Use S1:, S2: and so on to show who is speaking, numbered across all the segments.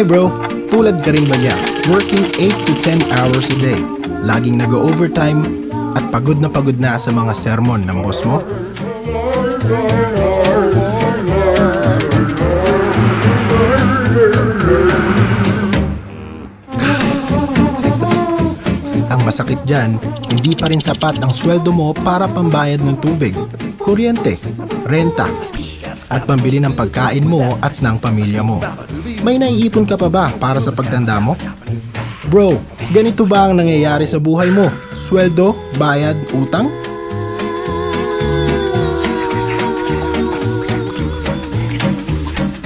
S1: Hi bro, tulad ka rin ba niya? Working 8 to 10 hours a day, laging nag-overtime at pagod na sa mga sermon ng boss mo? Ang masakit dyan, hindi pa rin sapat ang sweldo mo para pambayad ng tubig, kuryente, renta, at pambili ng pagkain mo at ng pamilya mo. May naiipon ka pa ba para sa pagtanda mo? Bro, ganito ba ang nangyayari sa buhay mo? Sweldo, bayad, utang?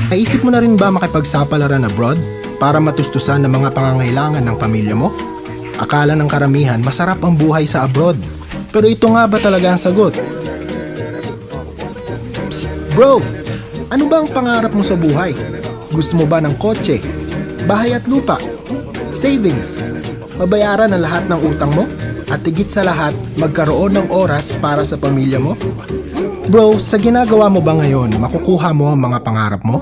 S1: Naisip mo na rin ba makipagsapalaran abroad para matustusan ng mga pangangailangan ng pamilya mo? Akala ng karamihan masarap ang buhay sa abroad. Pero ito nga ba talaga ang sagot? Psst, bro! Ano ba ang pangarap mo sa buhay? Gusto mo ba ng kotse, bahay at lupa, savings, mabayaran ang lahat ng utang mo, at higit sa lahat, magkaroon ng oras para sa pamilya mo? Bro, sa ginagawa mo ba ngayon, makukuha mo ang mga pangarap mo?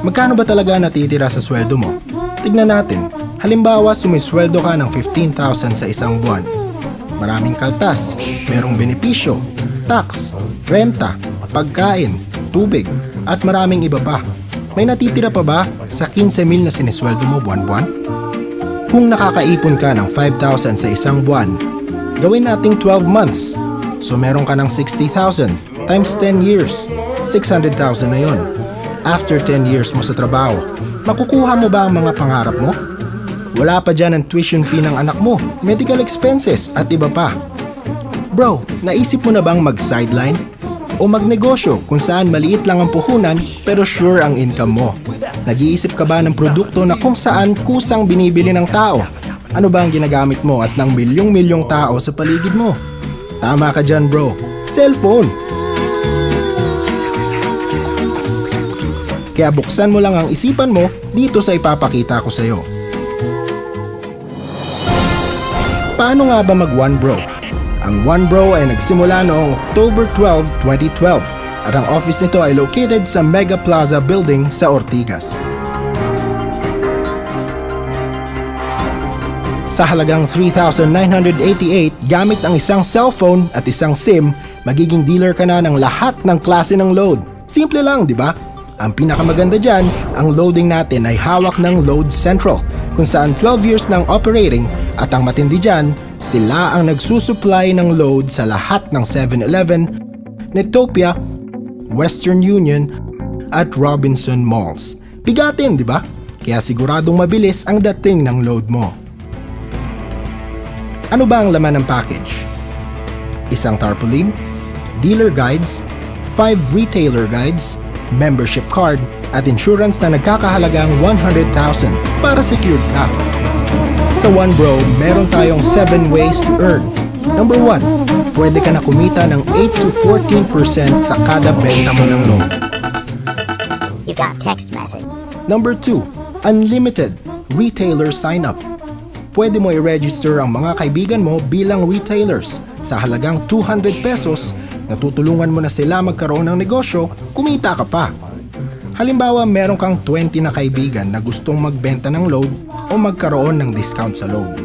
S1: Magkano ba talaga natitira sa sweldo mo? Tignan natin. Halimbawa, sumisweldo ka ng 15,000 sa isang buwan. Maraming kaltas, merong benepisyo, tax, renta, pagkain, tubig, at maraming iba pa. May natitira pa ba sa 15,000 na sinisweldo mo buwan-buwan? Kung nakakaipon ka ng 5,000 sa isang buwan, gawin nating 12 months. So meron ka ng 60,000 times 10 years, 600,000 na yon. After 10 years mo sa trabaho, makukuha mo ba ang mga pangarap mo? Wala pa dyan ang tuition fee ng anak mo, medical expenses at iba pa. Bro, naisip mo na bang mag-sideline? O magnegosyo kung saan maliit lang ang puhunan pero sure ang income mo? Nag-iisip ka ba ng produkto na kung saan kusang binibili ng tao? Ano ba ang ginagamit mo at ng milyong-milyong tao sa paligid mo? Tama ka dyan bro, cellphone! Kaya buksan mo lang ang isipan mo dito sa ipapakita ko sa'yo. Paano nga ba mag-One Bro? Ang One Bro ay nagsimula noong October 12, 2012 at ang office nito ay located sa Mega Plaza Building sa Ortigas. Sa halagang 3,988 gamit ang isang cellphone at isang SIM, magiging dealer ka na ng lahat ng klase ng load. Simple lang, di ba? Ang pinakamaganda dyan, ang loading natin ay hawak ng Load Central kung saan 12 years ng operating at ang matindi dyan, sila ang nagsusupply ng load sa lahat ng 7-Eleven, Netopia, Western Union at Robinson Malls. Bigatin, di ba? Kaya siguradong mabilis ang dating ng load mo. Ano ba ang laman ng package? Isang tarpaulin, dealer guides, 5 retailer guides, membership card, at insurance na nagkakahalagang 100,000 para secured ka. Sa One Bro, meron tayong 7 ways to earn. Number 1, pwede ka na kumita ng 8 to 14% sa kada benta mo ng load.
S2: You got text message.
S1: Number 2, unlimited retailer sign-up. Pwede mo i-register ang mga kaibigan mo bilang retailers. Sa halagang 200 pesos, natutulungan mo na sila magkaroon ng negosyo, kumita ka pa. Halimbawa, meron kang 20 na kaibigan na gustong magbenta ng load o magkaroon ng discount sa load.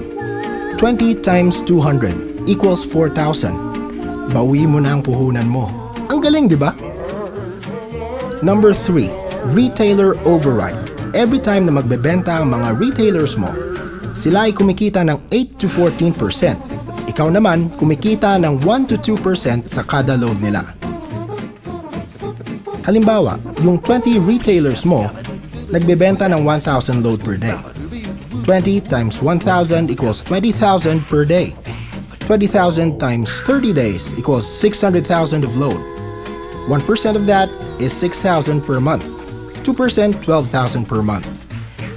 S1: 20 times 200 equals 4,000. Bawi mo na ang puhunan mo. Ang galing, di ba? Number 3, retailer override. Every time na magbebenta ang mga retailers mo, sila ay kumikita ng 8 to 14%. Ikaw naman, kumikita ng 1 to 2% sa kada load nila. Halimbawa, yung 20 retailers mo, nagbebenta ng 1,000 load per day. 20 times 1,000 equals 20,000 per day. 20,000 times 30 days equals 600,000 of load. 1% of that is 6,000 per month. 2% 12,000 per month.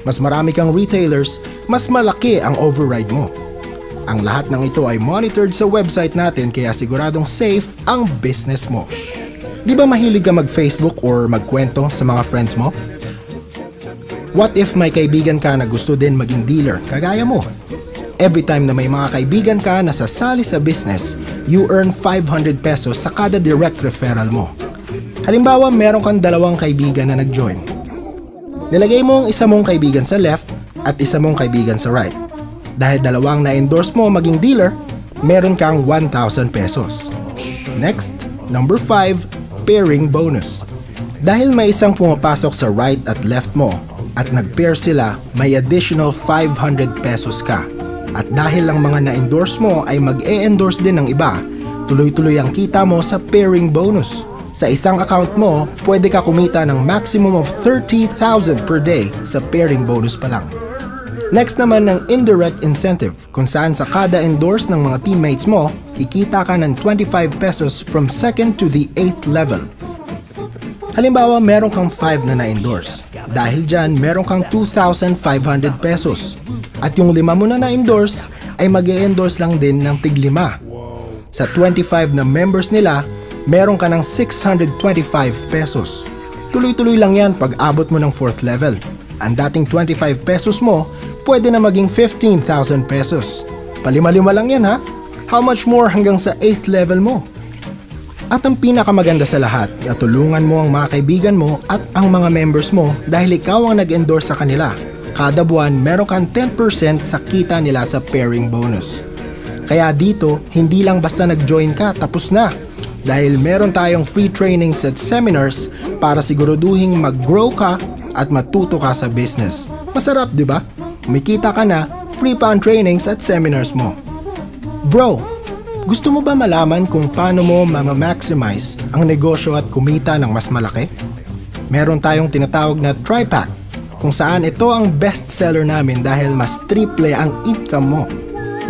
S1: Mas marami kang retailers, mas malaki ang override mo. Ang lahat ng ito ay monitored sa website natin kaya siguradong safe ang business mo. Di ba mahilig ka mag-Facebook or magkwento sa mga friends mo? What if may kaibigan ka na gusto din maging dealer, kagaya mo? Every time na may mga kaibigan ka na sasali sa business, you earn 500 pesos sa kada direct referral mo. Halimbawa, meron kang 2 kaibigan na nag-join. Nilagay mo ang isa mong kaibigan sa left at isa mong kaibigan sa right. Dahil dalawang na-endorse mo maging dealer, meron kang 1,000 pesos. Next, number 5, pairing bonus. Dahil may isang pumapasok sa right at left mo at nag-pair sila, may additional 500 pesos ka. At dahil ang mga na-endorse mo ay mag-e-endorse din ng iba, tuloy-tuloy ang kita mo sa pairing bonus. Sa isang account mo, pwede ka kumita ng maximum of 30,000 per day sa pairing bonus pa lang. Next naman ng indirect incentive, kung saan sa kada endorse ng mga teammates mo, kikita ka ng 25 pesos from 2nd to the 8th level. Halimbawa, meron kang 5 na na-endorse. Dahil dyan, meron kang 2,500 pesos. At yung 5 mo na na-endorse, ay mag-e-endorse lang din ng tig-5. Sa 25 na members nila, meron ka ng 625 pesos. Tuloy-tuloy lang yan pag abot mo ng 4th level. Ang dating 25 pesos mo, pwede na maging 15,000 pesos. Palima-lima lang yan ha? How much more hanggang sa 8th level mo? At ang pinakamaganda sa lahat, natulungan mo ang mga kaibigan mo at ang mga members mo dahil ikaw ang nag-endorse sa kanila. Kada buwan, meron kang 10% sa kita nila sa pairing bonus. Kaya dito, hindi lang basta nag-join ka, tapos na. Dahil meron tayong free trainings at seminars para siguraduhin mag-grow ka at matuto ka sa business. Masarap, di ba? Kumikita ka na, free pa ang trainings at seminars mo. Bro, gusto mo ba malaman kung paano mo ma-maximize ang negosyo at kumita ng mas malaki? Meron tayong tinatawag na TriPack, kung saan ito ang best seller namin dahil mas triple ang income mo.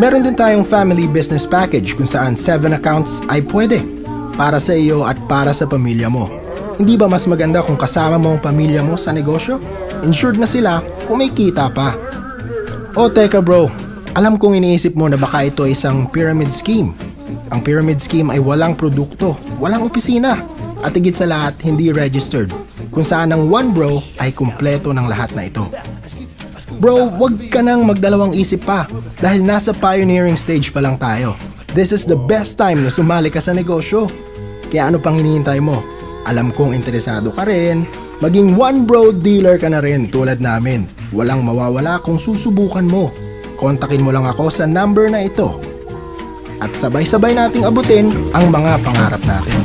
S1: Meron din tayong family business package kung saan 7 accounts ay pwede para sa iyo at para sa pamilya mo. Hindi ba mas maganda kung kasama mo ang pamilya mo sa negosyo? Insured na sila, kumikita pa. O teka bro, alam kong iniisip mo na baka ito ay isang pyramid scheme. Ang pyramid scheme ay walang produkto, walang opisina, at higit sa lahat hindi registered, kung saan ang one bro ay kumpleto ng lahat na ito. Bro, wag ka nang magdalawang isip pa dahil nasa pioneering stage pa lang tayo. This is the best time na sumali ka sa negosyo. Kaya ano pang hinihintay mo? Alam kong interesado ka rin, maging one bro dealer ka na rin tulad namin. Walang mawawala kung susubukan mo. Kontakin mo lang ako sa number na ito. At sabay-sabay nating abutin ang mga pangarap natin.